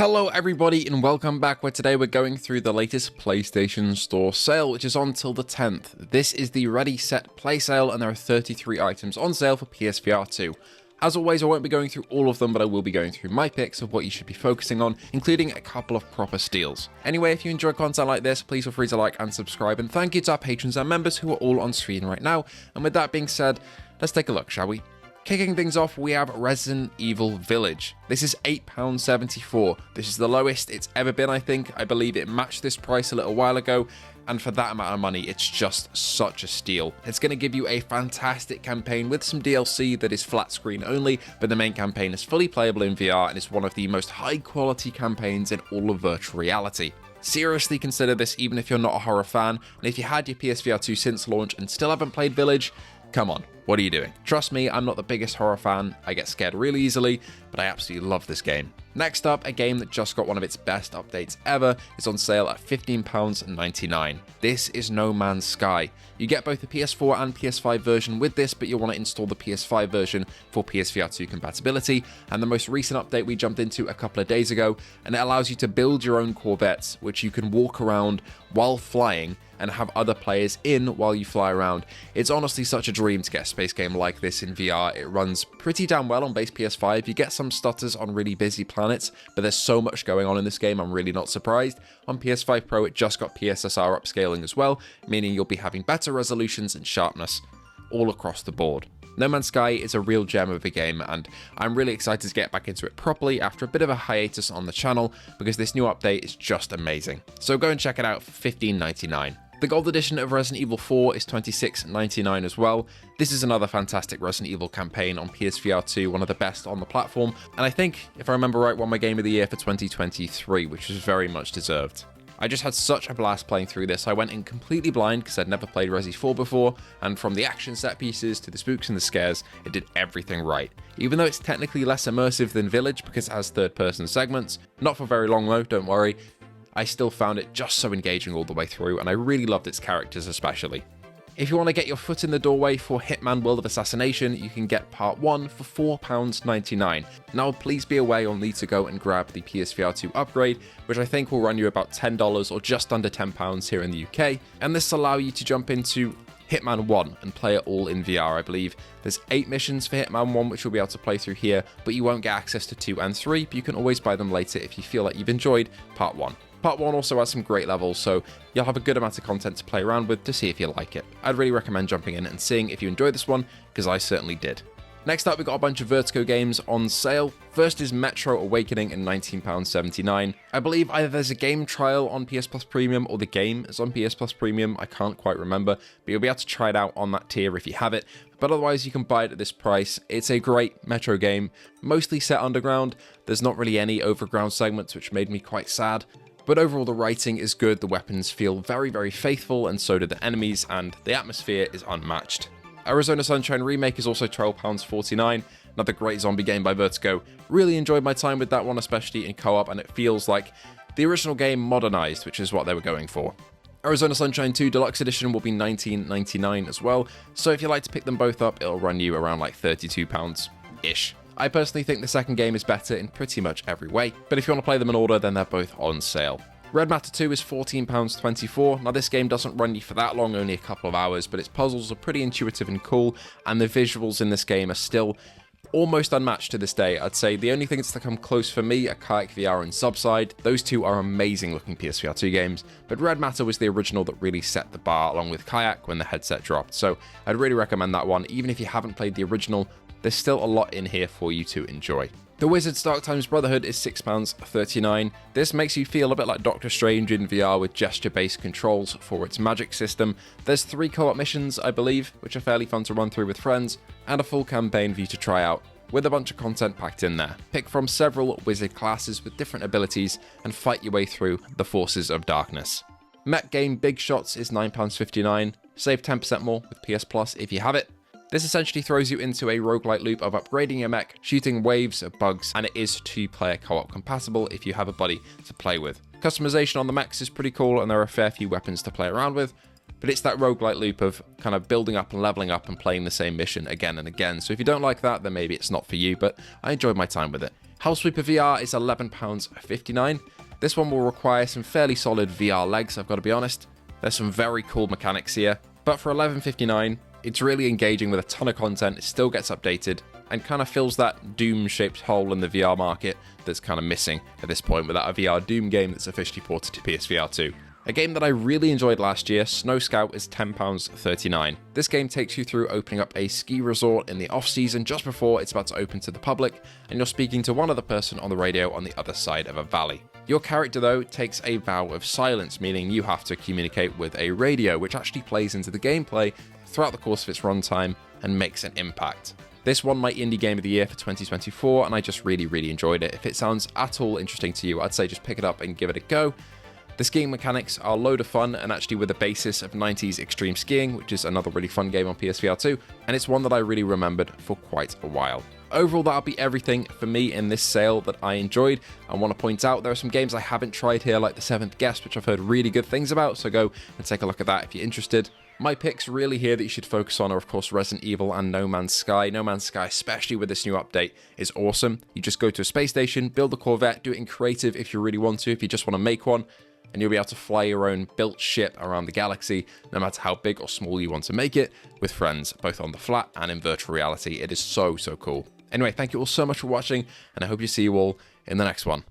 Hello everybody and welcome back, where today we're going through the latest PlayStation Store sale, which is on till the 10th. This is the Ready Set Play sale and there are 33 items on sale for PSVR2. As always, I won't be going through all of them, but I will be going through my picks of what you should be focusing on, including a couple of proper steals. Anyway, if you enjoy content like this, please feel free to like and subscribe, and thank you to our patrons and members who are all on screen right now. And with that being said, let's take a look, shall we? Kicking things off, we have Resident Evil Village. This is £8.74. This is the lowest it's ever been, I think. I believe it matched this price a little while ago, and for that amount of money, it's just such a steal. It's going to give you a fantastic campaign with some DLC that is flat screen only, but the main campaign is fully playable in VR and is one of the most high quality campaigns in all of virtual reality. Seriously consider this even if you're not a horror fan, and if you had your PSVR2 since launch and still haven't played Village, come on, what are you doing? Trust me, I'm not the biggest horror fan, I get scared really easily, but I absolutely love this game. Next up, a game that just got one of its best updates ever is on sale at £15.99. This is No Man's Sky. You get both the PS4 and PS5 version with this, but you'll want to install the PS5 version for PSVR2 compatibility, and the most recent update we jumped into a couple of days ago, and it allows you to build your own Corvettes, which you can walk around while flying and have other players in while you fly around. It's honestly such a dream to get a space game like this in VR. It runs pretty damn well on base PS5. You get some stutters on really busy planets, but there's so much going on in this game, I'm really not surprised. On PS5 Pro, it just got PSSR upscaling as well, meaning you'll be having better resolutions and sharpness all across the board. No Man's Sky is a real gem of a game, and I'm really excited to get back into it properly after a bit of a hiatus on the channel, because this new update is just amazing. So go and check it out for $15.99. The Gold Edition of Resident Evil 4 is $26.99 as well. This is another fantastic Resident Evil campaign on PSVR 2, one of the best on the platform, and I think, if I remember right, won my Game of the Year for 2023, which was very much deserved. I just had such a blast playing through this. I went in completely blind because I'd never played Resi 4 before, and from the action set pieces to the spooks and the scares, it did everything right. Even though it's technically less immersive than Village because it has third-person segments, not for very long though, don't worry, I still found it just so engaging all the way through, and I really loved its characters especially. If you want to get your foot in the doorway for Hitman World of Assassination, you can get Part 1 for £4.99. Now please be aware you'll need to go and grab the PSVR 2 upgrade, which I think will run you about $10 or just under £10 here in the UK, and this will allow you to jump into Hitman 1 and play it all in VR. I believe there's 8 missions for Hitman 1 which you'll be able to play through here, but you won't get access to 2 and 3, but you can always buy them later if you feel like you've enjoyed Part 1. Part 1 also has some great levels, so you'll have a good amount of content to play around with to see if you like it. I'd really recommend jumping in and seeing if you enjoyed this one, because I certainly did. Next up, we've got a bunch of Vertigo games on sale. First is Metro Awakening at £19.79. I believe either there's a game trial on PS Plus Premium or the game is on PS Plus Premium, I can't quite remember, but you'll be able to try it out on that tier if you have it. But otherwise you can buy it at this price. It's a great Metro game, mostly set underground. There's not really any overground segments, which made me quite sad. But overall the writing is good, the weapons feel very, very faithful, and so do the enemies, and the atmosphere is unmatched. Arizona Sunshine Remake is also £12.49, another great zombie game by Vertigo. Really enjoyed my time with that one, especially in co-op, and it feels like the original game modernized, which is what they were going for. Arizona Sunshine 2 Deluxe Edition will be $19.99 as well, so if you like to pick them both up, it'll run you around like £32-ish. I personally think the second game is better in pretty much every way, but if you want to play them in order, then they're both on sale. Red Matter 2 is £14.24. Now this game doesn't run you for that long, only a couple of hours, but its puzzles are pretty intuitive and cool, and the visuals in this game are still almost unmatched to this day. I'd say the only things that come close for me are Kayak VR and Subside. Those two are amazing looking PSVR 2 games, but Red Matter was the original that really set the bar along with Kayak when the headset dropped, so I'd really recommend that one. Even if you haven't played the original, there's still a lot in here for you to enjoy. The Wizard's Dark Times Brotherhood is £6.39. This makes you feel a bit like Doctor Strange in VR with gesture-based controls for its magic system. There's 3 co-op missions, I believe, which are fairly fun to run through with friends, and a full campaign for you to try out, with a bunch of content packed in there. Pick from several wizard classes with different abilities and fight your way through the forces of darkness. Mech Game Big Shots is £9.59. Save 10% more with PS Plus if you have it. This essentially throws you into a roguelike loop of upgrading your mech, shooting waves of bugs, and it is 2-player co-op compatible if you have a buddy to play with. Customization on the mechs is pretty cool, and there are a fair few weapons to play around with, but it's that roguelike loop of kind of building up and leveling up and playing the same mission again and again. So if you don't like that, then maybe it's not for you, but I enjoyed my time with it. Hellsweeper VR is £11.59. This one will require some fairly solid VR legs, I've got to be honest. There's some very cool mechanics here, but for £11.59, it's really engaging with a ton of content, it still gets updated, and kind of fills that Doom-shaped hole in the VR market that's kind of missing at this point without a VR Doom game that's officially ported to PSVR2. A game that I really enjoyed last year, Snow Scout, is £10.39. This game takes you through opening up a ski resort in the off-season just before it's about to open to the public, and you're speaking to one other person on the radio on the other side of a valley. Your character, though, takes a vow of silence, meaning you have to communicate with a radio, which actually plays into the gameplay throughout the course of its runtime and makes an impact. This won my Indie Game of the Year for 2024, and I just really enjoyed it. If it sounds at all interesting to you, I'd say just pick it up and give it a go. The skiing mechanics are a load of fun, and actually with the basis of 90s extreme skiing, which is another really fun game on PSVR2, and it's one that I really remembered for quite a while. Overall, that'll be everything for me in this sale that I enjoyed. I want to point out there are some games I haven't tried here, like The Seventh Guest, which I've heard really good things about, so go and take a look at that if you're interested. My picks really here that you should focus on are, of course, Resident Evil and No Man's Sky. No Man's Sky, especially with this new update, is awesome. You just go to a space station, build a Corvette, do it in creative if you really want to, if you just want to make one, and you'll be able to fly your own built ship around the galaxy, no matter how big or small you want to make it, with friends, both on the flat and in virtual reality. It is so cool. Anyway, thank you all so much for watching, and I hope to see you all in the next one.